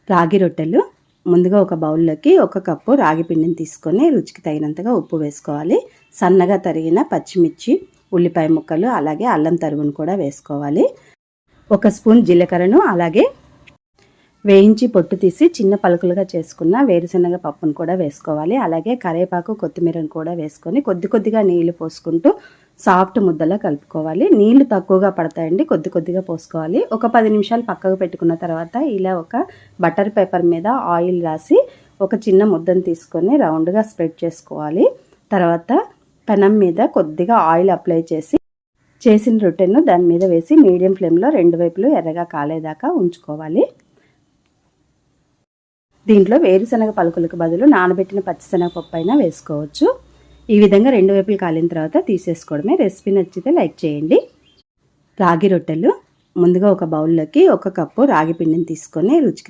రాగి రొట్టెలు ముందుగా ఒక బౌల్లోకి 1 కప్పు రాగి పిండిని తీసుకొని రుచికి తగినంతగా ఉప్పు వేసుకోవాలి. సన్నగా తరిగిన పచ్చిమిర్చి, ఉల్లిపాయ ముక్కలు, అలాగే అల్లం తరుగును కూడా వేసుకోవాలి. 1 స్పూన్ జీలకర్రను, అలాగే వేయించి పొట్టు తీసి చిన్న పలుకులుగా చేసుకున్న వేరుశనగ పప్పును కూడా వేసుకోవాలి. అలాగే కరివేపాకు, కొత్తిమీరను కూడా వేసుకొని కొద్దిగా నీళ్లు పోసుకుంటూ సాఫ్ట్ ముద్దలా కలుపుకోవాలి. నీళ్లు తక్కువగా పడతాయండి, కొద్దిగా పోసుకోవాలి. ఒక 10 నిమిషాలు పక్కకు పెట్టుకున్న తర్వాత ఇలా ఒక బటర్ పేపర్ మీద ఆయిల్ రాసి ఒక చిన్న ముద్దను తీసుకొని రౌండ్గా స్ప్రెడ్ చేసుకోవాలి. తర్వాత పెనం మీద కొద్దిగా ఆయిల్ అప్లై చేసిన రొట్టెను దాని మీద వేసి మీడియం ఫ్లేమ్లో 2 వైపులు ఎర్రగా కాలేదాకా ఉంచుకోవాలి. దీంట్లో వేరుశనగ పలుకులకు బదులు నానబెట్టిన పచ్చిశనగపప్పు అయినా వేసుకోవచ్చు. ఈ విధంగా 2 వైపులు కాలిన తర్వాత తీసేసుకోవడమే. రెసిపీ నచ్చితే లైక్ చేయండి. రాగి రొట్టెలు ముందుగా ఒక బౌల్లోకి 1 కప్పు రాగి పిండిని తీసుకొని రుచికి